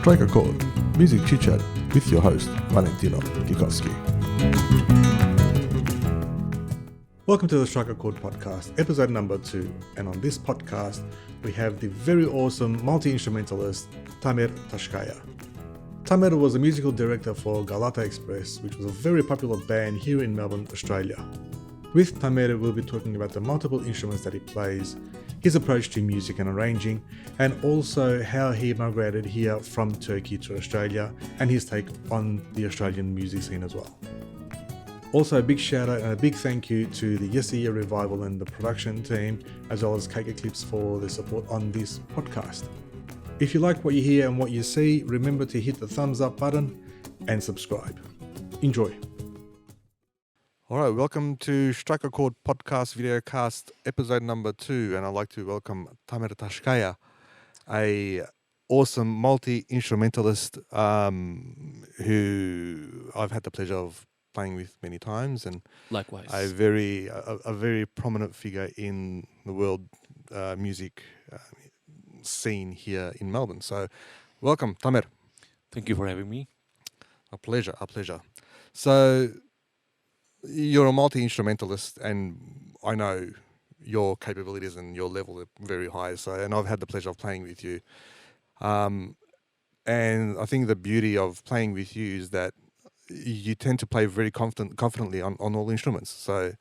Strike a Chord, music chit-chat with your host, Valentino Gikovski. Welcome to the Strike a Chord Podcast, episode number 2. And on this podcast, we have the very awesome multi-instrumentalist, Tamer Taskaya. Tamer was a musical director for Galata Express, which was a very popular band here in Melbourne, Australia. With Tamer, we'll be talking about the multiple instruments that he plays, his approach to music and arranging, and also how he migrated here from Turkey to Australia and his take on the Australian music scene as well. Also a big shout out and a big thank you to the Yesteryear revival and the production team, as well as Eclipse for the support on this podcast. If you like what you hear and what you see, remember to hit the thumbs up button and subscribe. Enjoy. All right, welcome to Strike a Chord Podcast Videocast, episode number 2, and I'd like to welcome Tamer Taskaya, a awesome multi-instrumentalist who I've had the pleasure of playing with many times, and likewise, a very prominent figure in the world music scene here in Melbourne. So, welcome, Tamer. Thank you for having me. A pleasure. So, you're a multi-instrumentalist, and I know your capabilities and your level are very high. So, and I've had the pleasure of playing with you. And I think the beauty of playing with you is that you tend to play very confidently on all instruments. So,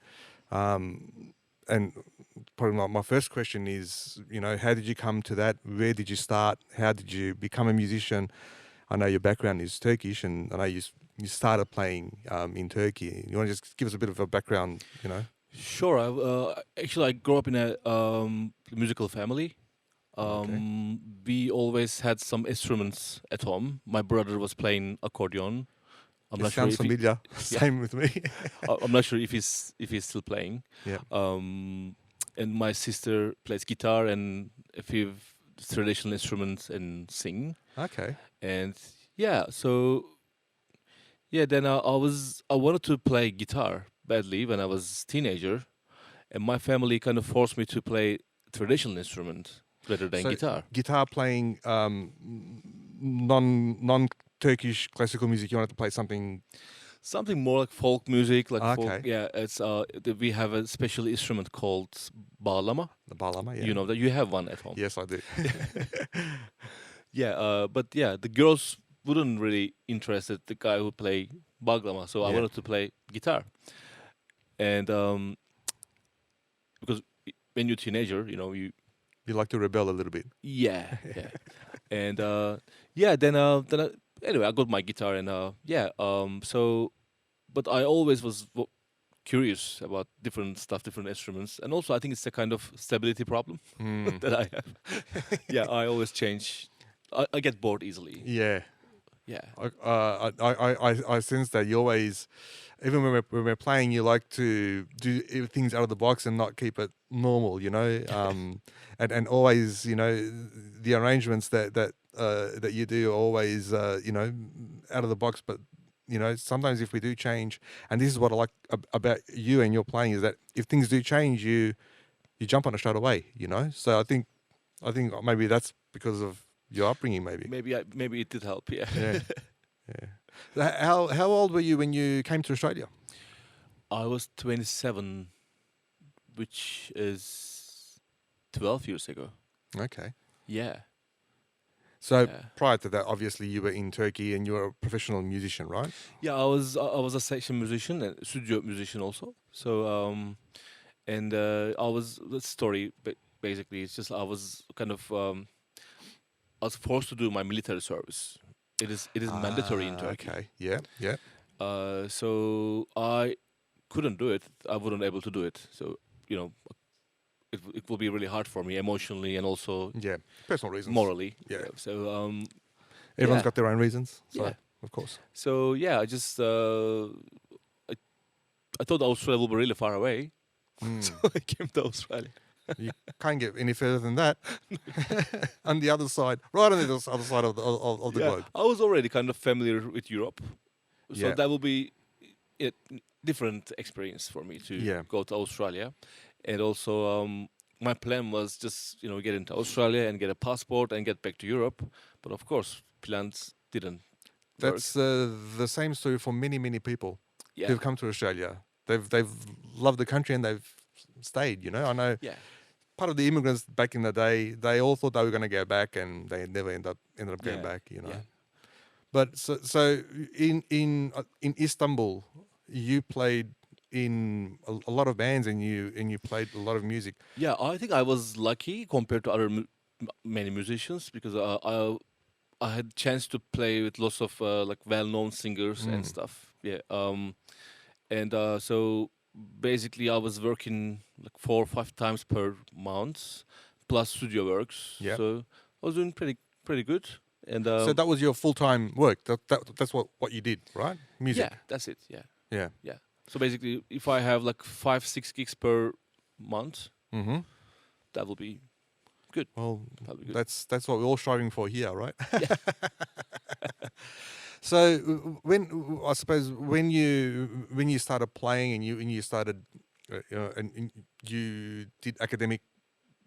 and probably my first question is, how did you come to that? Where did you start? How did you become a musician? I know your background is Turkish, and I know you started playing in Turkey. You want to just give us a bit of a background, Sure. I grew up in a musical family. Okay. We always had some instruments at home. My brother was playing accordion. Sounds familiar. Same with me. I'm not sure if he's still playing. Yeah. And my sister plays guitar and a few traditional instruments and sing. Okay. And then I wanted to play guitar badly when I was teenager, and my family kind of forced me to play traditional instrument rather than guitar. Guitar playing non-Turkish classical music. You wanted to play something More like folk music, like okay. folk. Yeah, it's we have a special instrument called bağlama. The bağlama, yeah. You know that you have one at home. Yes, I do. But the girls wouldn't really interested the guy who play bağlama, so I wanted to play guitar. And because when you're a teenager, you like to rebel a little bit. Yeah. And anyway, I got my guitar and but I always was curious about different stuff, different instruments, and also I think it's a kind of stability problem that I have. I always change. I get bored easily. Yeah. Yeah. I sense that you always, even when we're playing, you like to do things out of the box and not keep it normal, and always, the arrangements that you do are always, out of the box. But sometimes if we do change, and this is what I like about you and your playing, is that if things do change, you jump on it straight away, So I think maybe that's because of your upbringing, maybe. Maybe it did help. Yeah. So how old were you when you came to Australia? I was 27, which is 12 years ago. Okay. Yeah. So prior to that, obviously you were in Turkey and you were a professional musician, right? Yeah, I was a section musician and studio musician also. So I was the story. Basically, it's just I was kind of. I was forced to do my military service. It is mandatory in Turkey. Okay. Yeah. So I couldn't do it. I wouldn't able to do it. So it will be really hard for me emotionally and also personal reasons, morally. Yeah. So everyone's got their own reasons. So, yeah. Of course. So I just I thought Australia would be really far away, so I came to Australia. You can't get any further than that. On the other side, right on the other side of the globe. I was already kind of familiar with Europe, so that will be a different experience for me to go to Australia. And also, my plan was just get into Australia and get a passport and get back to Europe. But of course, plans didn't work. That's the same story for many people Yeah, who've come to Australia. They've loved the country and they've stayed. I know yeah, part of the immigrants back in the day, they all thought they were going to go back, and they never ended up going yeah, back. yeah. But so in Istanbul, you played in a lot of bands, and you played a lot of music. Yeah, I think I was lucky compared to other many musicians because I had chance to play with lots of like well-known singers and stuff. Yeah. And so basically I was working like 4 or 5 times per month, plus studio works. Yeah. So I was doing pretty good. And So that was your full-time work. That's what you did, right? Music. yeah, that's it. Yeah, Yeah. yeah. So basically, if I have like 5, 6 gigs per month, Mm-hmm. that will be good. Well, That'll be good. that's what we're all striving for here, right? Yeah. So I suppose when you started playing and you started and you did academic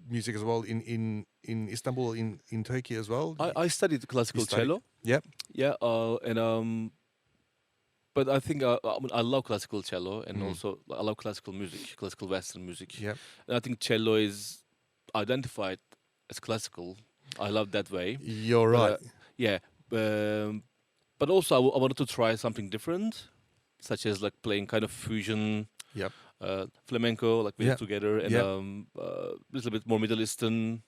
music as well in Istanbul, in Turkey as well. I studied classical studied? cello. Yep. Yeah, and but I think I mean, I love classical cello, and also I love classical music, classical Western music. Yep. And I think cello is identified as classical. I love that way. You're But, right. yeah, but also I wanted to try something different, such as like playing kind of fusion, Yep. flamenco, like we Yeah. did together, and Yeah. a little bit more Middle Eastern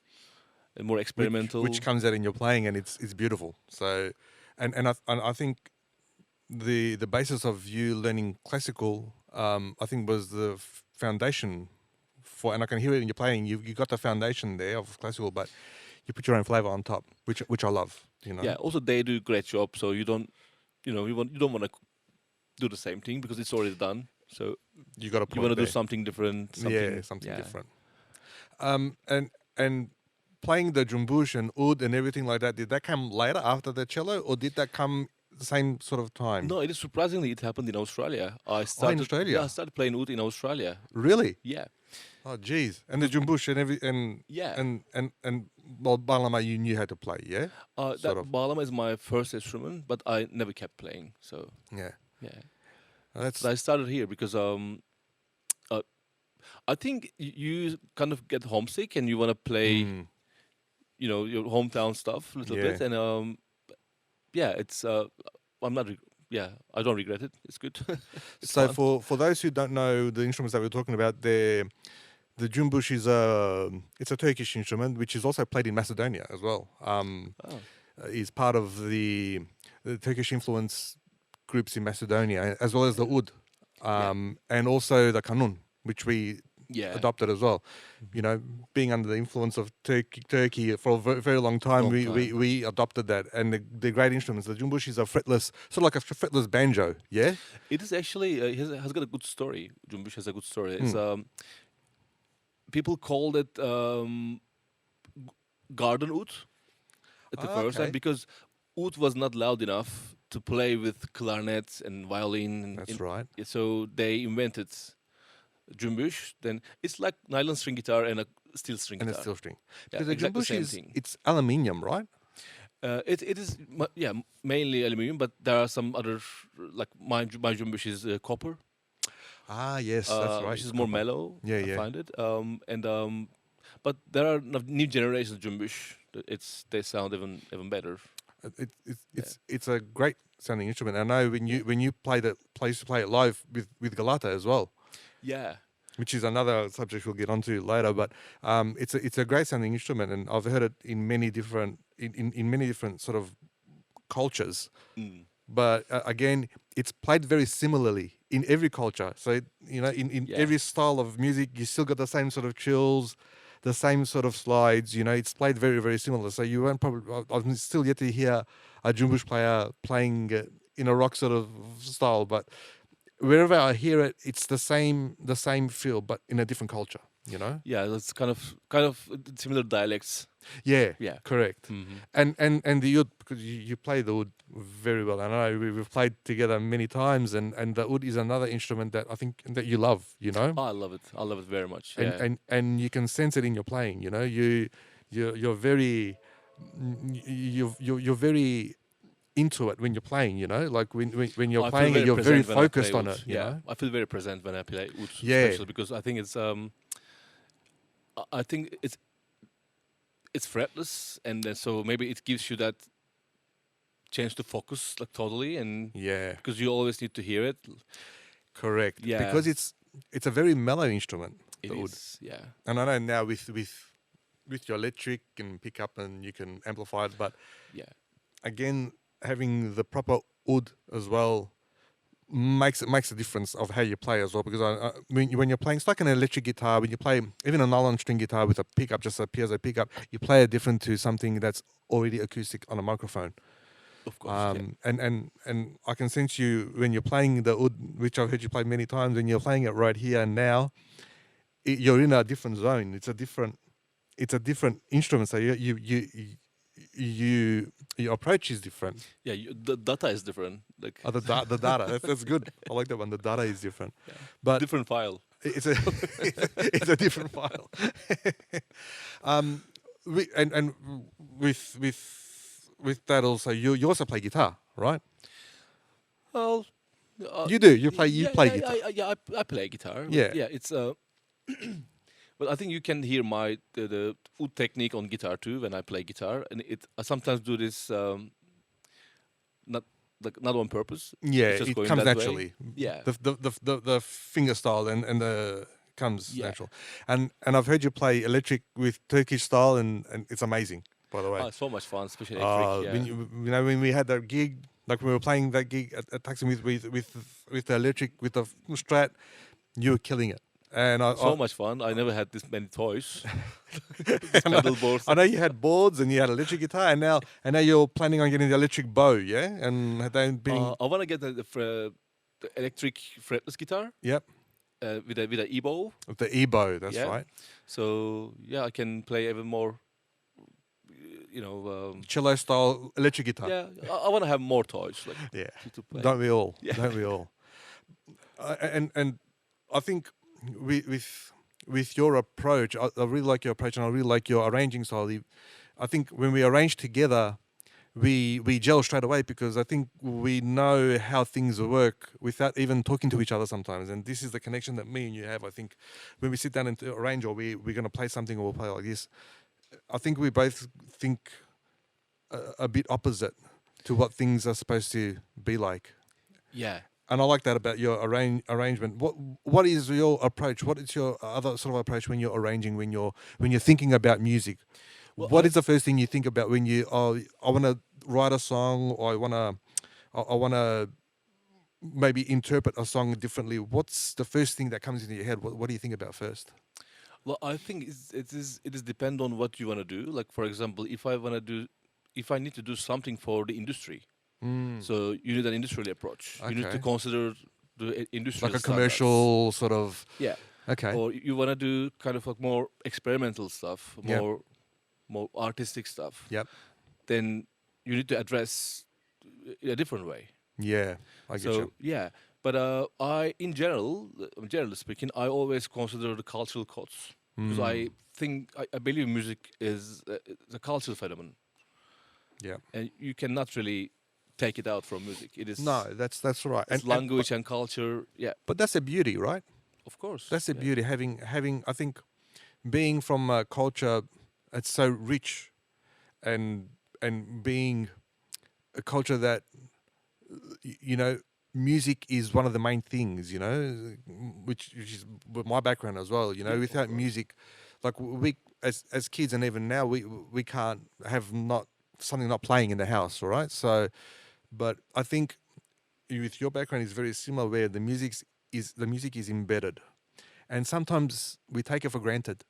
and more experimental. Which comes out in your playing, and it's beautiful. So, and I think the basis of you learning classical, I think, was the foundation for, and I can hear it in your playing. You got the foundation there of classical, but you put your own flavor on top, which I love. Yeah. Also, they do a great job, so you don't, you don't want to do the same thing because it's already done. So You got to put you want to it do there. something different. Something yeah. different. And playing the jumbush and oud and everything like that, did that come later after the cello, or did that come the same sort of time? No, it is surprisingly it happened in Australia. I started. Australia? Yeah, I started playing oud in Australia. Really? Yeah. Oh, geez. And the jumbush Yeah. and well, balama you knew how to play, yeah? That Sort of. balama is my first instrument, but I never kept playing. So Yeah. yeah. That's So I started here because I think you kind of get homesick and you want to play, your hometown stuff a little Yeah. bit, and yeah, it's I'm not. Yeah, I don't regret it. It's good. It's so fun. for those who don't know the instruments that we're talking about, the jumbush is it's a Turkish instrument which is also played in Macedonia as well. Oh. Is part of the Turkish influence groups in Macedonia, as well as the oud, and also the kanun, which we Yeah. adopted as well. Being under the influence of Turkey for a very long time, we adopted that. And the great instruments, the jumbush is a fretless, sort of like a fretless banjo, yeah? It is actually has got a good story. Jumbush has a good story. It's people called it garden oud at the first time because oud was not loud enough to play with clarinets and violin. That's right. So they invented jumbush. Then it's like nylon string guitar and a steel string And guitar. a steel string. Yeah, Because the exactly jumbush the same thing. it's aluminium, right? It is mainly aluminium, but there are some other like my jumbush is copper. Ah, yes, that's right. Which is It's more copper. mellow. Yeah, I yeah. find it. But there are new generations of jumbush. They sound even better. It's a great sounding instrument. I know when you used to play it live with Galata as well, Yeah. which is another subject we'll get onto later. But it's a great sounding instrument, and I've heard it in many different in many different sort of cultures. Mm. But again, it's played very similarly in every culture. So in Yeah. every style of music, you still got the same sort of chills, the same sort of slides. It's played very, very similar. So you won't probably. I'm still yet to hear a jumbush player playing in a rock sort of style, but wherever I hear it, it's the same feel, but in a different culture. Yeah, that's kind of similar dialects. Yeah. Yeah. Correct. Mm-hmm. And the oud, because you play the oud very well. I know we've played together many times, and the oud is another instrument that I think that you love. Oh, I love it. I love it very much. Yeah. And you can sense it in your playing. You're very you're very into it when you're playing, you know, like when you're I feel playing it, very you're very present when I play focused on oud. it, you Yeah, know. I feel very present when I play oud, Yeah. especially because I think I think it's fretless, and then so maybe it gives you that chance to focus like totally, and Yeah, because you always need to hear it. correct. Yeah, Because it's a very mellow instrument, it the oud. is. Yeah, And I know now with your electric and pickup and you can amplify it, but yeah, again, having the proper oud as well makes a difference of how you play as well. Because when you're playing, it's like an electric guitar. When you play even a nylon string guitar with a pickup, just a piezo pickup, you play it different to something that's already acoustic on a microphone. of course. Yeah. And I can sense you when you're playing the oud, which I've heard you play many times. When you're playing it right here and now, you're in a different zone. It's a different instrument. So your approach is different. Yeah, the data is different. Like Oh, the data. That's good. I like that one. The data is different, yeah. but Different file. it's a it's a different file. And with that also, you also play guitar, right? Well, You do. You play yeah, guitar. I play guitar. But Yeah. yeah, it's But I think you can hear the oud technique on guitar too when I play guitar, and I sometimes do this not not on purpose. Yeah, It's just it going comes that way. naturally. Yeah, The finger style and the comes yeah. natural. And I've heard you play electric with Turkish style, and it's amazing. By the way, So much fun, especially electric. Yeah. when you know when we had that gig, like we were playing that gig at Taksim with the electric with the Strat, you were killing it. And So much fun. I never had this many toys. This pedal boards. I know you had boards and you had electric guitar, and now you're planning on getting the electric bow, yeah? And then being I want to get the electric fretless guitar yep, with a e-bow. the e-bow, that's Yeah. right. So yeah, I can play even more. You know. Cello style electric guitar. Yeah, I want to have more toys like Yeah. to play. Don't we all? Yeah. Don't we all? And I think with your approach, I really like your approach, and I really like your arranging style. I think when we arrange together, we gel straight away because I think we know how things work without even talking to each other sometimes. And this is the connection that me and you have. I think when we sit down and arrange, or we're going to play something, or we'll play like this, I think we both think a bit opposite to what things are supposed to be like. Yeah. And I like that about your arrangement. What is your approach? What is your other sort of approach when you're arranging, when you're thinking about music? Well, What is the first thing you think about when I want to write a song, or I want to maybe interpret a song differently? What's the first thing that comes into your head? What do you think about first? Well, I think it is depend on what you want to do. Like for example, if I need to do something for the industry, so you need an industrial approach. You need to Okay. consider the industrial Like a standards. commercial sort of. Yeah. Okay. Or you want to do kind of like more experimental stuff, Yep. more artistic stuff. Yep. Then you need to address in a different way. Yeah, I get So you. yeah, but generally speaking, I always consider the cultural codes because I believe music is a cultural phenomenon, Yeah. and you cannot really take it out from music. It is No, that's right. it's language and culture. Yeah, but that's the beauty, right? of course. That's the yeah. beauty. Having I think being from a culture that's so rich, and being a culture that you know, music is one of the main things. You know, which is with my background as well. You know, Yeah, of without course. music, like we as kids and even now we can't have not something not playing in the house. All right, so but I think with your background is very similar, where the music is embedded, and sometimes we take it for granted,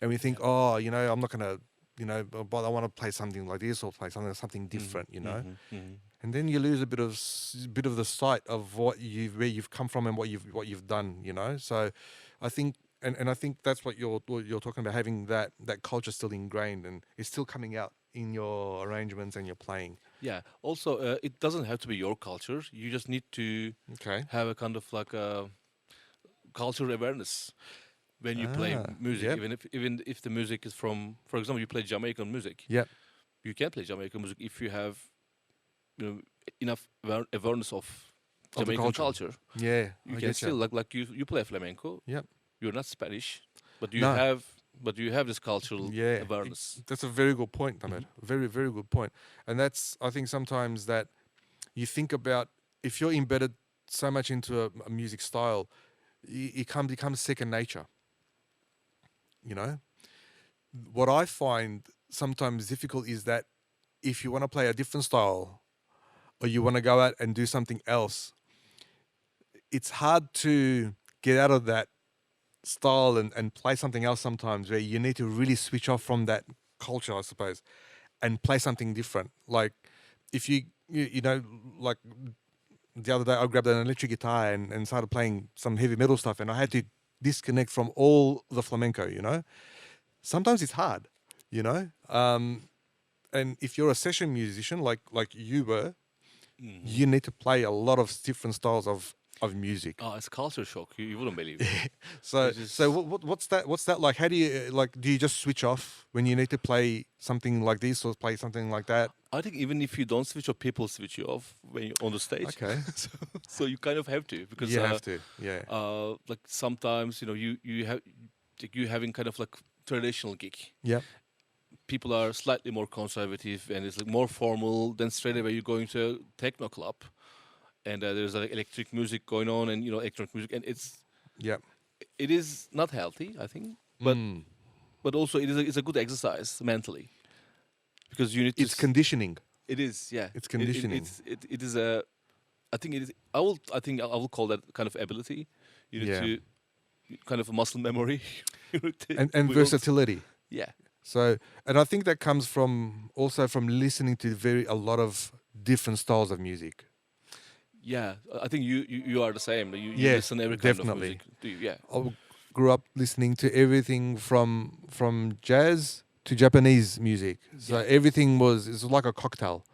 and we think, oh, you know, I'm not gonna, you know, but I want to play something like this or play something different, you know, and then you lose a bit of the sight of where you've come from and what you've done, you know. So, I think. And I think that's what you're talking about, having that culture still ingrained and it's still coming out in your arrangements and your playing. Yeah. Also, it doesn't have to be your culture. You just need to Okay. have a kind of like a cultural awareness when you play music, yep. even if the music is from, for example, you play Jamaican music. Yep. you can play Jamaican music if you have, enough awareness of Of the Jamaican culture. Yeah, You I can get still ya. like you play flamenco. Yep. You're not Spanish, but you No. have this cultural Yeah, awareness. that's a very good point, Tamer. Very, very good point. And that's, I think, sometimes that you think about if you're embedded so much into a music style, it becomes second nature. You know, what I find sometimes difficult is that if you want to play a different style or you want to go out and do something else, it's hard to get out of that style and play something else sometimes, where you need to really switch off from that culture, I suppose, and play something different. Like if you know, like the other day I grabbed an electric guitar and started playing some heavy metal stuff, and I had to disconnect from all the flamenco, you know. Sometimes it's hard, you know. And if you're a session musician like you were, you need to play a lot of different styles of music. Oh, it's culture shock. You wouldn't believe it. So It's just- so what's that? What's that like? How do you like? Do you just switch off when you need to play something like this or play something like that? I think even if you don't switch off, people switch you off when you're on the stage. Okay, So you kind of have to because you have to. Yeah. like sometimes you having kind of like traditional gig. Yeah. People are slightly more conservative and it's like more formal. Then straight away you're going to a techno club, and there's like electric music going on, and electronic music, and Yeah. it is not healthy, I think, but Mm. but also it's a good exercise mentally because you need to. It's conditioning. It is, yeah. It's conditioning. It is a. I think it is. I will call that kind of ability. You need Yeah. to kind of a muscle memory. You need to And build- versatility. Yeah. So, and I think that comes from also from listening to a lot of different styles of music. Yeah, I think you are the same. You Yes, listen every kind definitely. of music. Do you? Yeah. I grew up listening to everything from jazz to Japanese music. So everything it's like a cocktail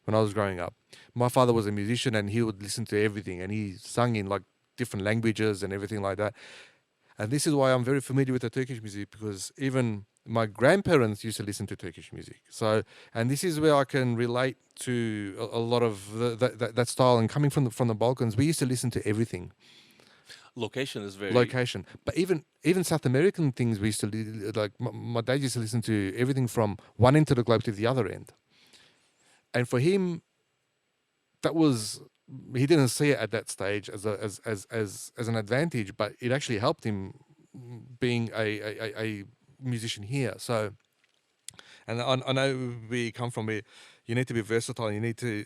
when I was growing up. My father was a musician and he would listen to everything, and he sung in like different languages and everything like that. And this is why I'm very familiar with the Turkish music, because even my grandparents used to listen to Turkish music. So, and this is where I can relate to a lot of that style. And coming from the Balkans, we used to listen to everything. Location is very. Location, but even South American things we used to like. My dad used to listen to everything from one end of the globe to the other end, and for him, that was, he didn't see it at that stage as an advantage, but it actually helped him being a musician here. So, and I know where you come from, where you need to be versatile. You need to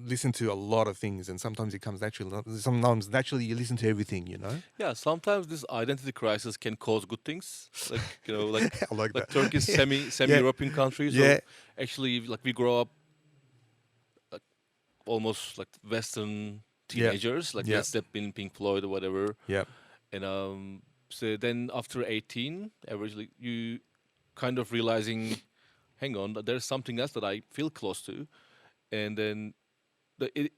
listen to a lot of things, and sometimes it comes naturally. Sometimes naturally you listen to everything. You know. Yeah, sometimes this identity crisis can cause good things, like like I like that. Turkey is semi-European country. So Yeah. actually, like we grow up like almost like Western teenagers, like Yeah. Led Zeppelin, Pink Floyd, or whatever. Yeah. And so then after 18, averagely, you kind of realizing, hang on, there's something else that I feel close to, and then it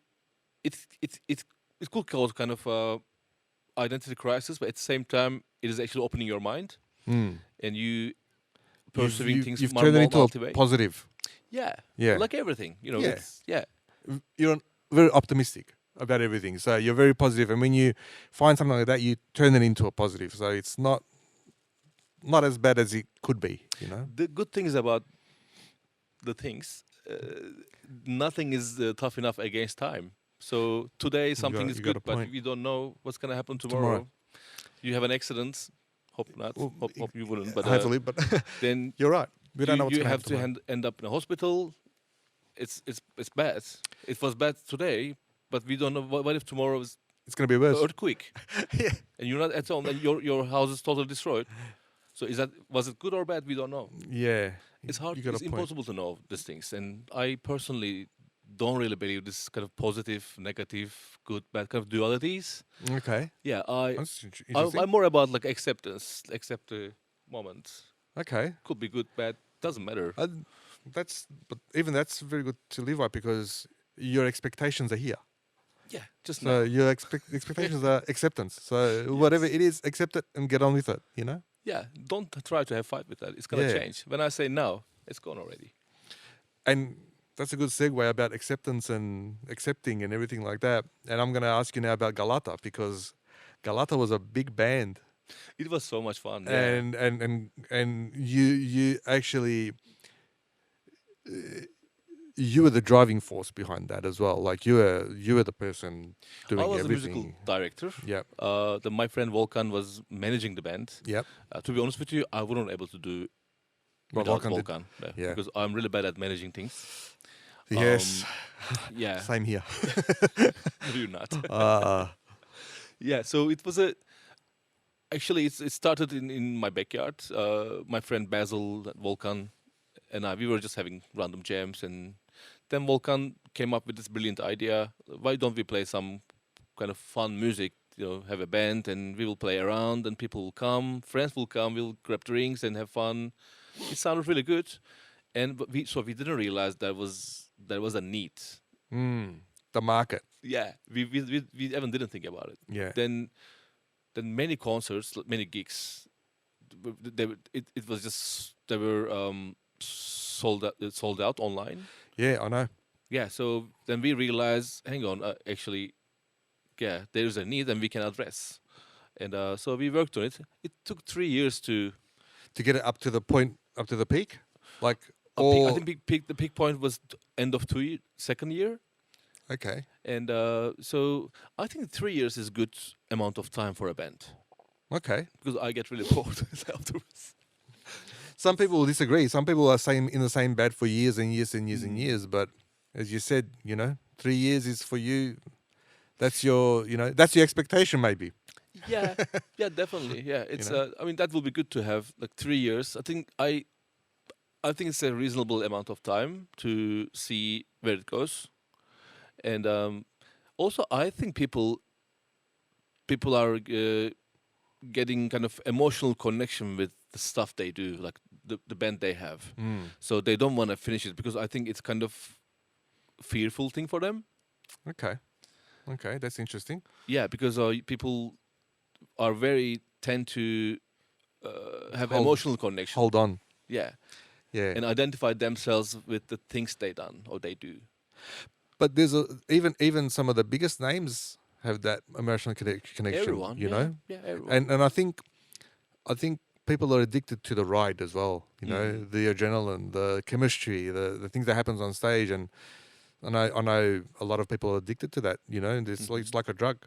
could cause kind of identity crisis, but at the same time, it is actually opening your mind, Mm. and you perceiving things You've more turned it into a multi-way. positive. Yeah, Yeah. like everything, Yeah. It's, yeah, You're very optimistic about everything. So you're very positive, and when you find something like that, you turn it into a positive. So it's not as bad as it could be. You know. The good things about the things, nothing is tough enough against time. So today something is you got a good, but point. we don't know what's going to happen tomorrow. Tomorrow. You have an accident. Hope not. Well, hope you wouldn't. But Hopefully, but then you're right. We don't know what's you going have to happen. end up in a hospital. It's bad. It was bad today, but we don't know what if tomorrow is It's going to be worse. earthquake Yeah. and you're not at home and your house is totally destroyed. So was it good or bad? We don't know. Yeah. It's hard. You got It's a point. impossible to know these things, and I personally don't really believe this kind of positive, negative, good, bad kind of dualities. Okay. Yeah, That's interesting. I'm more about like acceptance, accept the moment. Okay. Could be good, bad, doesn't matter. But even that's very good to live by, because your expectations are here. Yeah, just So now. your expectations are acceptance. So whatever it is, accept it and get on with it. You know. Yeah, don't try to have fight with that. It's gonna Yeah. change. When I say no, it's gone already. And that's a good segue about acceptance and accepting and everything like that. And I'm going to ask you now about Galata, because Galata was a big band, It was so much fun. Yeah. and you actually you were the driving force behind that as well. Like you were the person doing I was everything. a musical director. Yep. My friend Volkan was managing the band. Yep. To be honest with you, I wouldn't be able to do What without Volkan did. Volkan. Yeah. Because I'm really bad at managing things. Yes. Yeah. Same here. No, you're not. Uh, Yeah, so it was actually it started in my backyard. My friend Basil, Volkan, and we were just having random jams, and then Volkan came up with this brilliant idea. Why don't we play some kind of fun music? Have a band, and we will play around, and people will come, friends will come, we'll grab drinks and have fun. It sounded really good, we didn't realize there was a need. the market. Yeah, we even didn't think about it. Yeah. Then many concerts, many gigs, it was just they were sold out online. Yeah, I know. Yeah, so then we realized, hang on, actually, yeah, there's a need and we can address, and so we worked on it. It took 3 years to To get it up to the point, up to the peak, like I think the peak point was end of second year. Okay. And so I think 3 years is good amount of time for a band, Okay. because I get really bored afterwards. Some people will disagree. Some people are in the same band for years and years and years and years. But as you said, 3 years is for you. That's your, that's your expectation, maybe. Yeah, yeah, definitely. Yeah, it's. I mean, that will be good to have like 3 years. I think it's a reasonable amount of time to see where it goes, and also I think people are getting kind of emotional connection with the stuff they do, like the band they have. So they don't want to finish it, because I think it's kind of fearful thing for them. Okay. Okay, that's interesting. Yeah, because people are tend to have Hold- emotional connection. Hold on. Yeah, Yeah. and identify themselves with the things they done or they do. But there's even some of the biggest names have that emotional connection. Everyone, you yeah, know. yeah, everyone. And I think people are addicted to the ride as well. The adrenaline, the chemistry, the things that happens on stage, and I know a lot of people are addicted to that. And it's like a drug.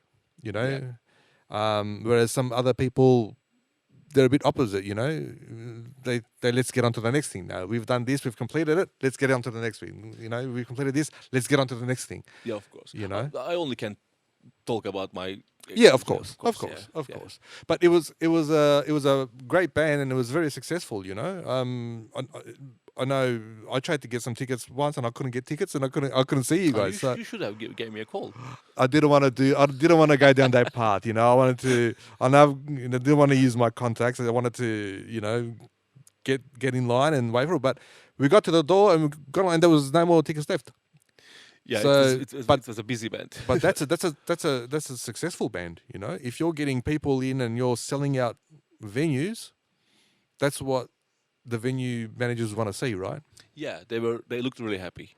Whereas some other people, they're a bit opposite. They let's get on to the next thing. Now we've done this, we've completed it. Let's get on to the next thing. We've completed this. Let's get on to the next thing. Yeah, of course. You know? I only can talk about my. Yeah, of course. Yeah. But it was a great band, and it was very successful. I know I tried to get some tickets once, and I couldn't get tickets, and I couldn't see you guys. You should have gave me a call. I didn't want to go down that path. I wanted to. I now didn't want to use my contacts. I wanted to get in line and wait for it. But we got to the door and we got on, and there was no more tickets left. Yeah, So, it was a busy band. But that's a successful band. If you're getting people in and you're selling out venues, that's what the venue managers want to see, right? Yeah, they looked really happy.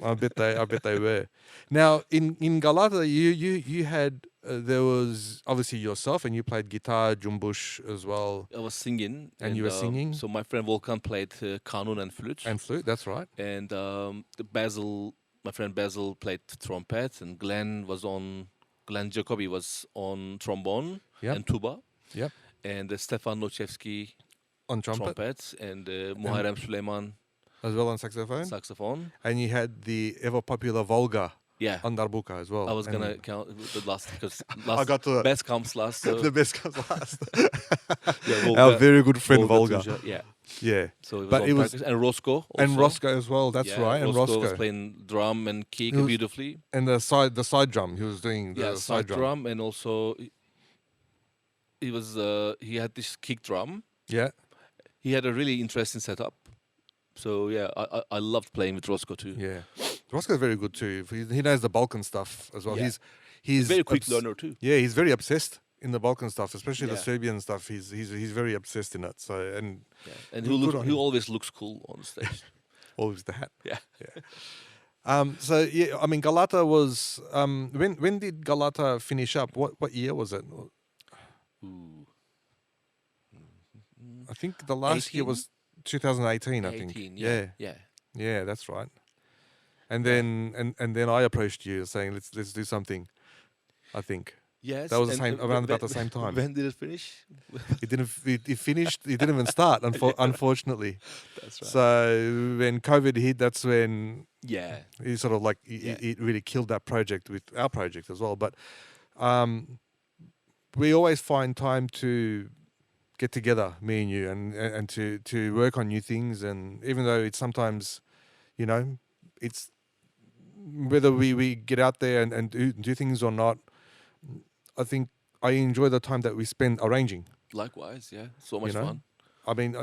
I bet they were. Now in Galata, you had there was obviously yourself, and you played guitar, jumbush as well. I was singing, And you were singing? So my friend Volkan played kanun and flute, And flute, that's right. and my friend Basil played trumpet, and Glenn Jacobi was on trombone Yep. and tuba, Yep. and Stefan Nochevsky On trumpet, trumpet, and Muharrem Süleyman as well on saxophone. saxophone. And you had the ever popular Volga Yeah, on darbuka as well. I was And gonna count the last, because I got to best comes last. So the best comes last. yeah, Our very good friend Volga. Tuja, yeah. Yeah. So it was But on it was- practice. And Roscoe also. And Roscoe as well. That's Yeah, right. And Roscoe was Roscoe. playing drum and kick He was- beautifully. And the side drum. He was doing the Yeah, side drum. and also he had this kick drum. Yeah. He had a really interesting setup. So yeah, I loved playing with Roscoe too. Yeah. Roscoe's very good too. He knows the Balkan stuff as well. Yeah. He's Very quick learner too. Yeah, he's very obsessed in the Balkan stuff, especially the Yeah. Serbian stuff. He's very obsessed in it. So Yeah. And Good on he him. always looks cool on stage. Always the hat. Yeah. So yeah, I mean, Galata was when did Galata finish up? What year was it? Ooh. I think the last year 18? was 2018. I think. 18, Yeah, yeah. yeah, that's right. And Yeah. then I approached you saying let's do something. I think Yes. that was the and same around about the same time. When did it finish? It didn't. It finished. It didn't even start. Unfortunately. That's right. So when COVID hit, that's when Yeah. it sort of like Yeah. it really killed that project with our project as well. But we always find time to get together, me and you, and to work on new things. And even though it's sometimes, you know, it's whether we get out there and do things or not, I think I enjoy the time that we spend arranging. Likewise, yeah. So much You know? fun. I mean,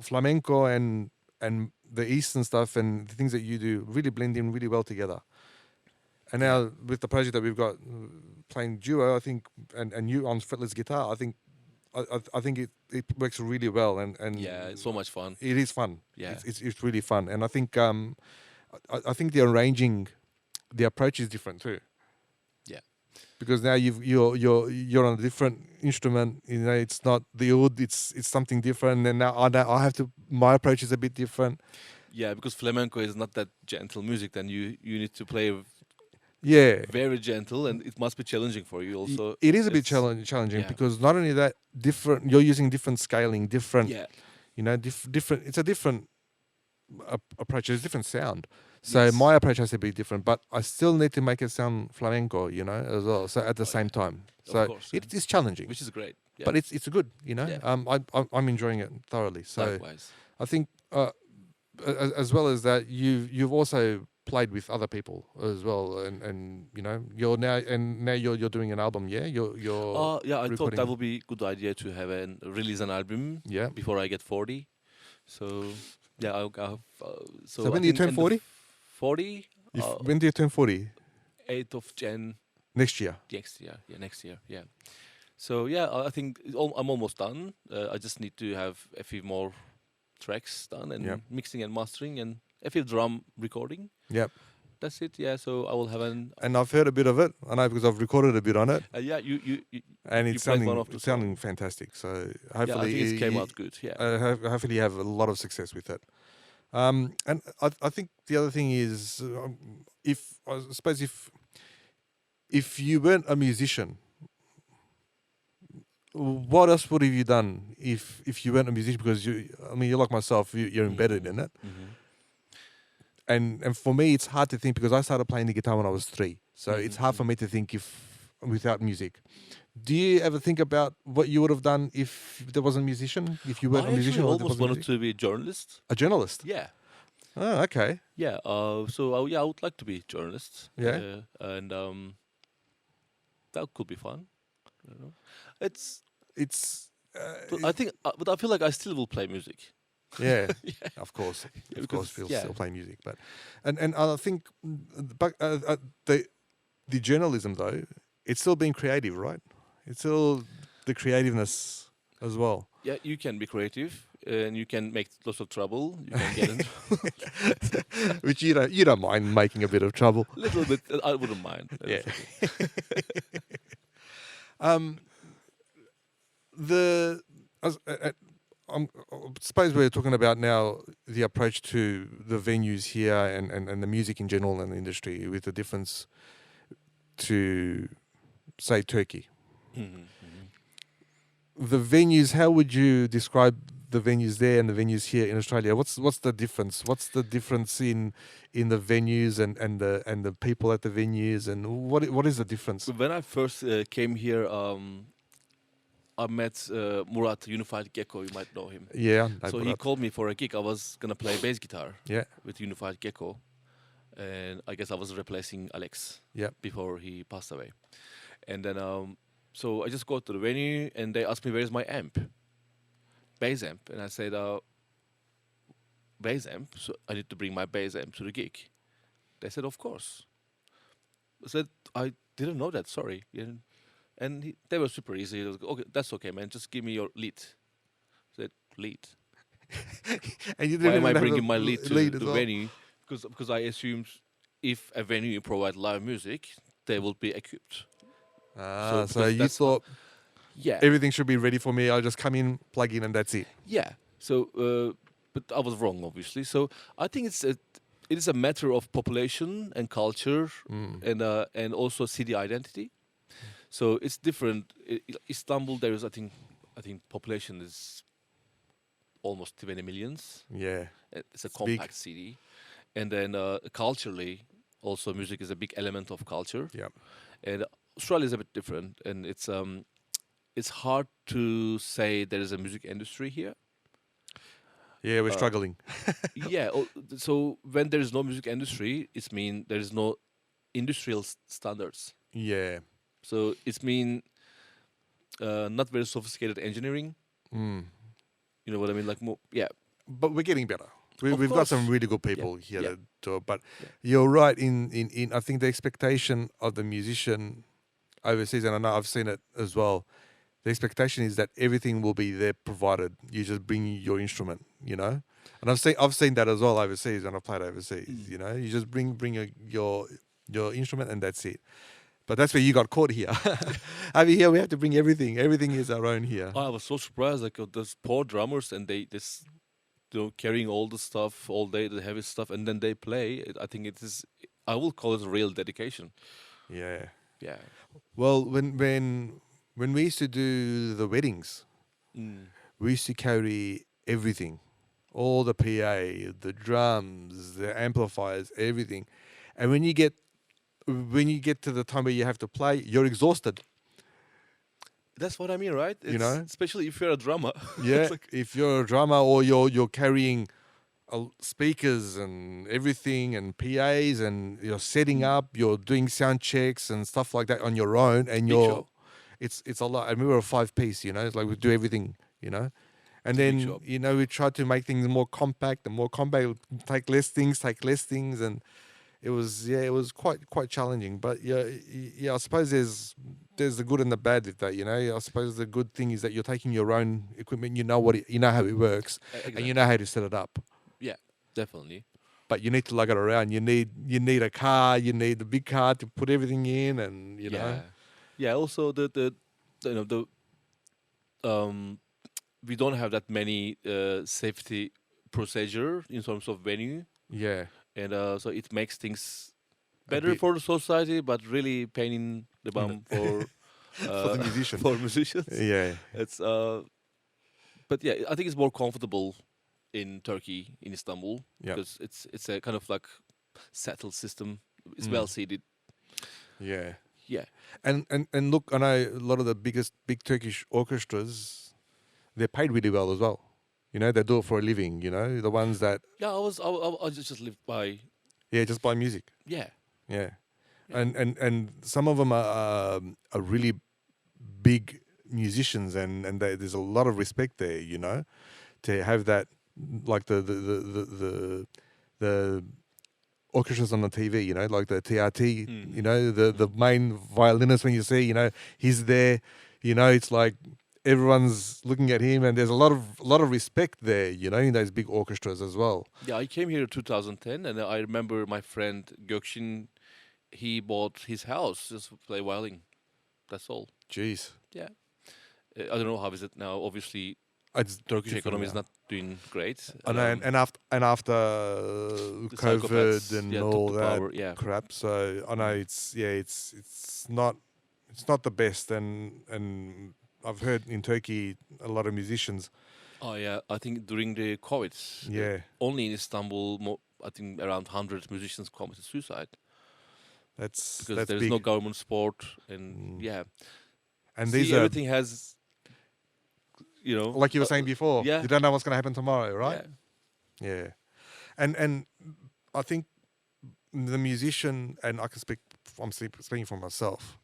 flamenco and the Eastern stuff and the things that you do really blend in really well together. And now with the project that we've got playing duo, I think, and you on fretless guitar, I think it works really well. And Yeah, it's so much fun. it is fun. Yeah. It's really fun. And I think I think the arranging, the approach is different too. Yeah. Because now you're on a different instrument. You know, it's not the oud. It's something different. And now I have to. My approach is a bit different. Yeah, because flamenco is not that gentle music. Then you need to play Yeah, very gentle, and it must be challenging for you also. it is a bit It's- challenging yeah. because not only that, different. You're using different scaling, different. Yeah. You know, different. It's a different approach. It's a different sound. So Yes. my approach has to be different, but I still need to make it sound flamenco. You know, as well. So at the same time, so course, it is challenging, Which is great. Yeah. but it's good. You know, Yeah. I'm enjoying it thoroughly. So. Likewise. I think, as well as that, you've also played with other people as well, and you know now you're doing an album. Yeah, you're Yeah, I thought recording- that would be a good idea to have release an album yeah. before I get 40. So yeah, So when do you turn 40? 40. When do you turn 40? 8th of Jan Next year. next year. Yeah, next year. Yeah. So yeah, I think I'm almost done. I just need to have a few more tracks done and Yep. mixing and mastering and a few drum recording. Yep. That's it. Yeah. So I will have an. And I've heard a bit of it. I know because I've recorded a bit on it, Yeah. You and you it's played sounding one of the sounding fantastic. So yeah, I hopefully think it came out good. Yeah. hopefully you have a lot of success with it. And I think the other thing is, if I suppose if you weren't a musician, what else would have you done if you weren't a musician? Because you're like myself, you're embedded in it. Mhm. And for me, it's hard to think because I started playing the guitar when I was 3, so it's hard Mhm. for me to think without music. Do you ever think about what you would have done if there wasn't a musician? If you weren't I a musician, actually or there almost wasn't wanted music? to be a journalist. A journalist? Yeah. Oh, okay. Yeah. So I would like to be a journalist. Yeah. And that could be fun. You know? It's. It's But I think. But I feel like I still will play music. yeah, of course, of because, course, we'll yeah. still play music, but and I think, but the journalism though, it's still being creative, right? It's still the creativeness as well. Yeah, you can be creative and you can make lots of trouble. You can get into Which you don't mind making a bit of trouble. a little bit. I wouldn't mind. Yeah. That's okay. The I suppose we're talking about now the approach to the venues here and the music in general and the industry with the difference to say Turkey. Mhm, mhm. The venues, how would you describe the venues there and the venues here in Australia? What's the difference? What's the difference in the venues and the people at the venues, and what is the difference? When I first came here, I met Murat Unified Gecko. You might know him. Yeah. So he called me for a gig. I was gonna play bass guitar Yeah. with Unified Gecko, and I guess I was replacing Alex. Yeah. Before he passed away, and then so I just go to the venue and they asked me where's my amp, bass amp, and I said bass amp. So I need to bring my bass amp to the gig. They said of course. I said I didn't know that. Sorry. Yeah. And they were super easy. They was, okay, that's okay, man. Just give me your lead. I said lead. And you Why didn't am I even have bringing a my lead to lead the as well. venue? Because I assumed if a venue provide live music, they will be equipped. So because you that's thought Yeah, everything should be ready for me. I'll just come in, plug in, and that's it. yeah. So, but I was wrong, obviously. So I think it is a matter of population and culture, and also city identity. So it's different. Istanbul, there is I think population is almost 20 millions. Yeah, It's a it's big. compact city, and then culturally, also music is a big element of culture. Yeah, And Australia is a bit different, and it's hard to say there is a music industry here. yeah, we're struggling. Yeah. So when there is no music industry, it means there is no industrial standards. Yeah, So it's mean not very sophisticated engineering. You know what I mean? Like more, yeah. but we're getting better. Of We've got some course. really good Yeah. people here Yeah. that do it. But Yeah. you're right. In I think the expectation of the musician overseas, and I know I've seen it as well. The expectation is that everything will be there provided you just bring your instrument, you know. And I've seen that as well overseas when I've played overseas. You know, you just bring your instrument and that's it. But that's where you got caught here. Over here, we have to bring everything. Everything is our own here. I was so surprised. Like those poor drummers, and they this, carrying all the stuff all day, the heavy stuff, and then they play. I think it is. I will call it real dedication. Yeah. Yeah. Well, when we used to do the weddings, we used to carry everything, all the PA, the drums, the amplifiers, everything. And when you get to the time where you have to play, you're exhausted. That's what I mean, right? You know? Especially if you're a drummer. Yeah, It's like, if you're a drummer or you're carrying speakers and everything and PAs and you're setting up, you're doing sound checks and stuff like that on your own, and Big you're show. it's a lot. And we were a 5-piece, you know, it's like we do everything, you know. And It's a big then job. you know we tried to make things more compact, take less things, and it was quite challenging. But yeah, I suppose there's the good and the bad with that, you know. I suppose the good thing is that you're taking your own equipment, you know you know how it works, and you know how to set it up. Yeah, definitely. But you need to lug it around. You need a car, you need the big car to put everything in, and you know. Yeah. Also, the we don't have that many safety procedure in terms of venue, Yeah. and so it makes things A better bit- for the society, but really pain in the bum for For the musician. for musicians. Yeah. It's but yeah, I think it's more comfortable in Turkey, in Istanbul, Yeah. because it's a kind of like settled system. It's well seated. Yeah. Yeah. And look, I know a lot of the big Turkish orchestras, they're paid really well as well. You know, they do it for a living. You know, the ones that Yeah, I just lived by. just buy music. Yeah. Yeah, and some of them are really big musicians, and there's a lot of respect there. You know, to have that, like the orchestras on the TV, you know, like the TRT, you know, the main violinist, when you see, you know, he's there, you know, it's like everyone's looking at him, and there's a lot of respect there, you know, in those big orchestras as well. Yeah, I came here in 2010, and I remember my friend Gökşin, he bought his house just to play violin. That's all. Jeez. Yeah. I don't know how is it now. Obviously, It's Turkish different economy is now. not doing great. I know, and after the COVID psychopaths, and took all the that power, yeah. crap, so I know it's not the best, and I've heard in Turkey a lot of musicians. Oh yeah, I think during the COVID, Yeah, only in Istanbul, I think around 100 musicians committed suicide that's because there is big. no government support, and yeah, And see, these are, everything has, like you were saying before, yeah. you don't know what's going to happen tomorrow, right? Yeah. Yeah, and I think the musician, and I can speak. I'm speaking for myself.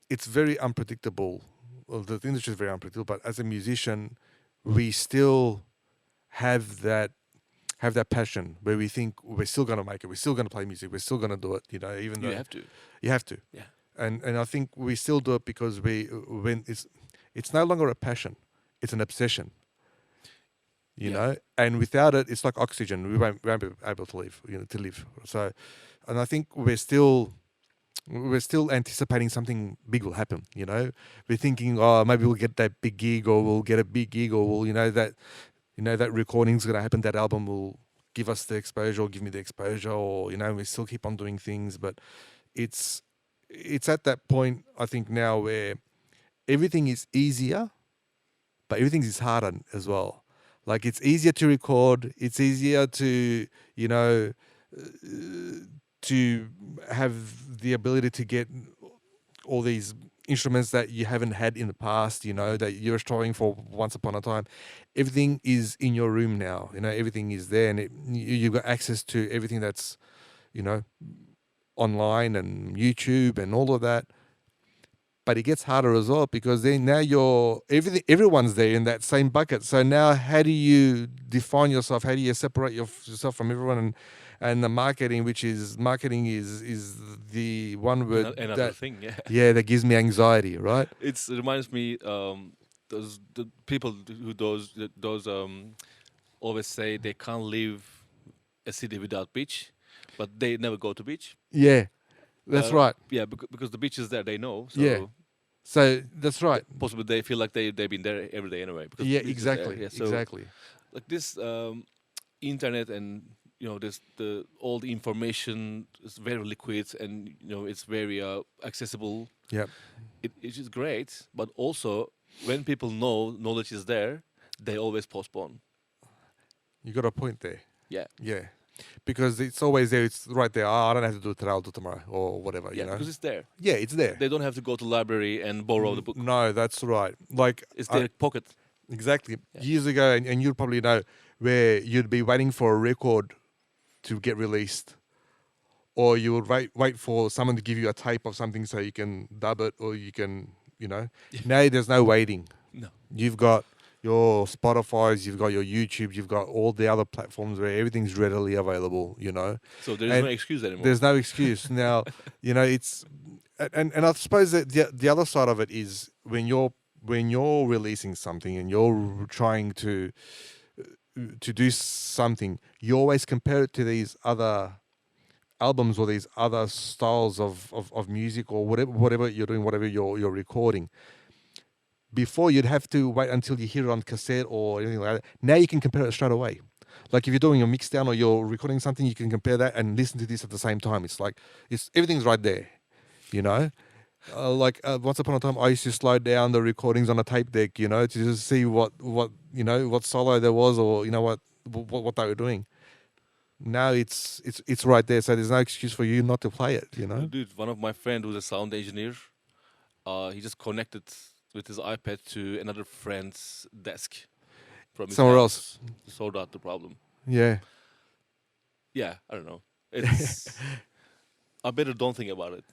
It's very unpredictable. Well, the industry is very unpredictable. But as a musician, we still have that passion where we think we're still going to make it. We're still going to play music. We're still going to do it. You know, even though You have to. you have to. Yeah. And I think we still do it because when it's no longer a passion, it's an obsession. you Yeah. know. And without it, it's like oxygen. We won't be able to live, to live. So, and I think we're still anticipating something big will happen. We're thinking, oh, maybe we'll get that big gig, or we'll get a big gig, or we'll, that recording's gonna happen. That album will give us the exposure, or give me the exposure, or we still keep on doing things. But it's at that point, I think, now where everything is easier, but everything is harder as well. Like, it's easier to record, it's easier to, to have the ability to get all these instruments that you haven't had in the past, that you're trying for once upon a time. Everything is in your room now, everything is there, and you've got access to everything that's, online and YouTube and all of that. But it gets harder as well, because then now everyone's there in that same bucket. So now, how do you define yourself? How do you separate yourself from everyone? And the marketing is the one word Another thing, yeah. yeah, that gives me anxiety, right? It reminds me the people who those always say they can't leave a city without beach, but they never go to beach. Yeah, that's right. Yeah, because the beach is there, they know. So Yeah. So that's right. possibly they feel like they've been there every day anyway. Because Yeah, the beach is exactly. there. Yeah, so Exactly. like this internet, and this all the information is very liquid, and it's very accessible. Yep. It is great, but also when people know knowledge is there, they always postpone. You got a point there. Yeah. Yeah. Because it's always there. It's right there. Oh, I don't have to do it today. I'll do it tomorrow, or whatever. Yeah, because it's there. Yeah, it's there. They don't have to go to library and borrow the book. No, that's right. Like, It's their pocket. exactly. Yeah. Years ago, and you'd probably know, where you'd be waiting for a record to get released, or you would wait for someone to give you a tape of something so you can dub it, or you can, Now there's no waiting. No. You've got your Spotify's, you've got your YouTube, you've got all the other platforms where everything's readily available, So there's no excuse anymore. There's no excuse. Now, it's, and I suppose that the other side of it is when you're releasing something and you're trying to do something, you always compare it to these other albums or these other styles of music, or whatever you're doing, whatever you're recording. Before, you'd have to wait until you hear it on cassette or anything like that. Now you can compare it straight away. Like, if you're doing a mix down or you're recording something, you can compare that and listen to this at the same time. It's like, everything's right there, once upon a time, I used to slow down the recordings on a tape deck, to just see what solo there was, or what they were doing. Now it's right there, so there's no excuse for you not to play it. Dude, one of my friend who's a sound engineer, he just connected with his iPad to another friend's desk from his Somewhere house to sort out the problem. Yeah. Yeah, I don't know. It's I better don't think about it.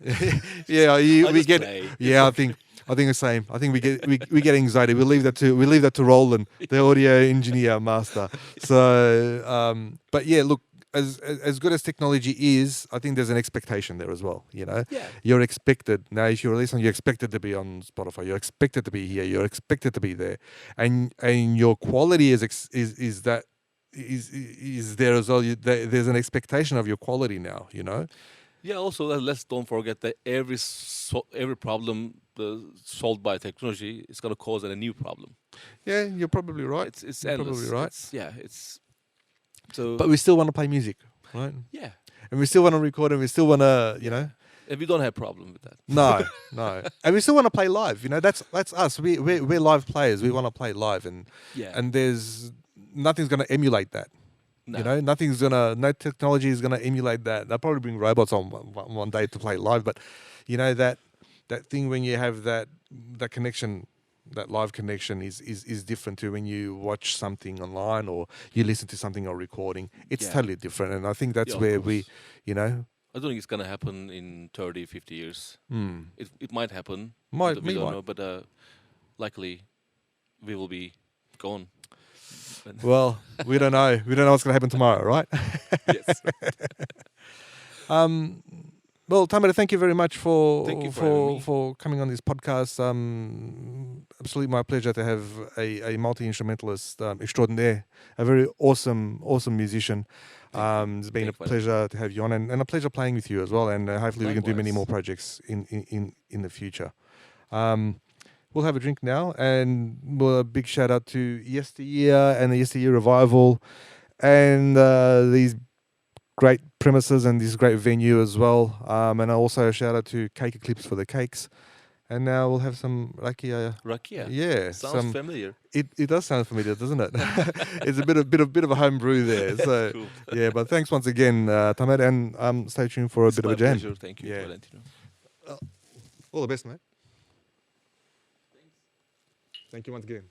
Yeah, we get. play. Yeah, I think the same. I think we get anxiety. We leave that to Roland, the audio engineer master. So, but yeah, look, as good as technology is, I think there's an expectation there as well. Yeah. You're expected now. If you release something, you're expected to be on Spotify. You're expected to be here. You're expected to be there, and your quality is there as well. There's an expectation of your quality now. Yeah. Also, let's don't forget that every problem solved by technology is going to cause a new problem. Yeah, you're probably right. It's you're endless. probably right. It's so. But we still want to play music, right? Yeah. And we still want to record, and we still want to, And we don't have problem with that. No. And we still want to play live. That's us. We're live players. We want to play live, and there's nothing's going to emulate that. No. No technology is gonna emulate that. They'll probably bring robots on one day to play live, but that thing when you have that connection, that live connection is different to when you watch something online or you listen to something or recording. It's totally different, and I think that's where we, I don't think it's gonna happen in 30, 50 years. It might happen. We don't know, but likely we will be gone. Well, we don't know. We don't know what's going to happen tomorrow, right? Yes. Well, Tamer, thank you very much for Thank you for coming on this podcast. absolutely my pleasure to have a multi-instrumentalist extraordinaire, a very awesome musician. It's been a pleasure to have you on, and a pleasure playing with you as well. And hopefully we can do many more projects in the future. We'll have a drink now, and a big shout out to Yesteryear and the Yesteryear Revival, and these great premises and this great venue as well. And also a shout out to Cake Eclipse for the cakes. And now we'll have some rakia. Rakia. Yeah, Sounds familiar. It does sound familiar, doesn't it? It's a bit of a home brew there. So Cool. yeah, but thanks once again, Tamer, and stay tuned for a bit of a jam. Pleasure. Thank you, Yeah. Valentino. All the best, mate. Thank you once again.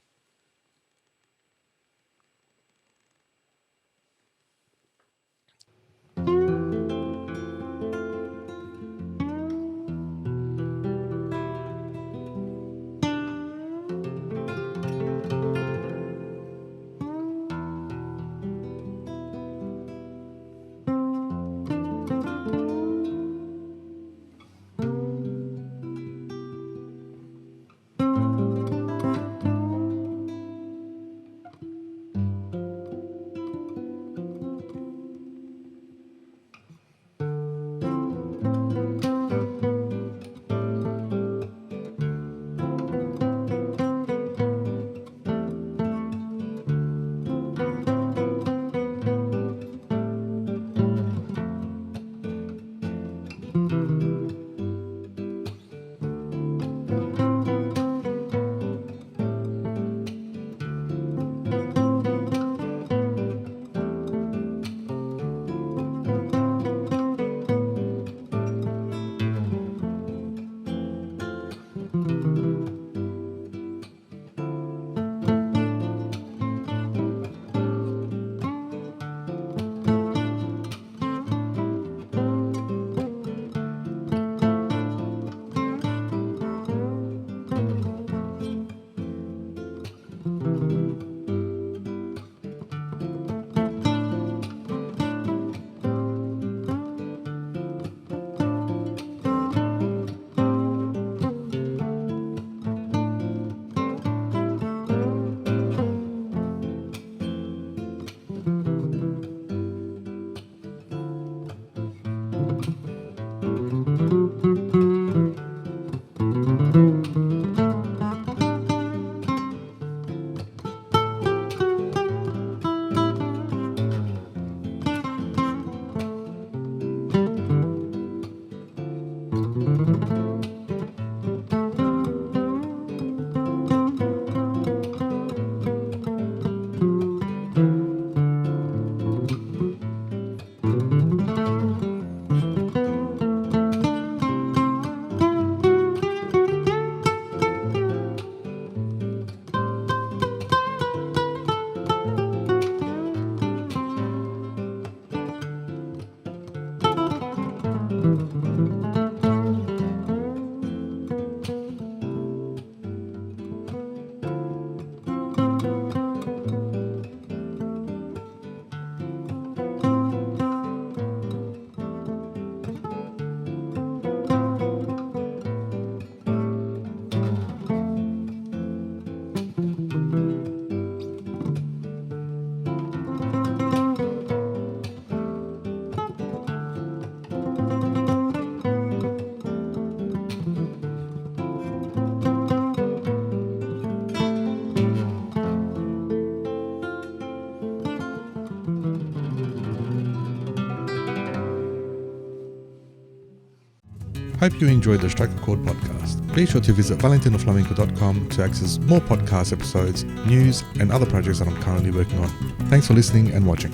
Hope you enjoyed the Strike a Chord podcast. Be sure to visit valentinoflamenco.com to access more podcast episodes, news, and other projects that I'm currently working on. Thanks for listening and watching.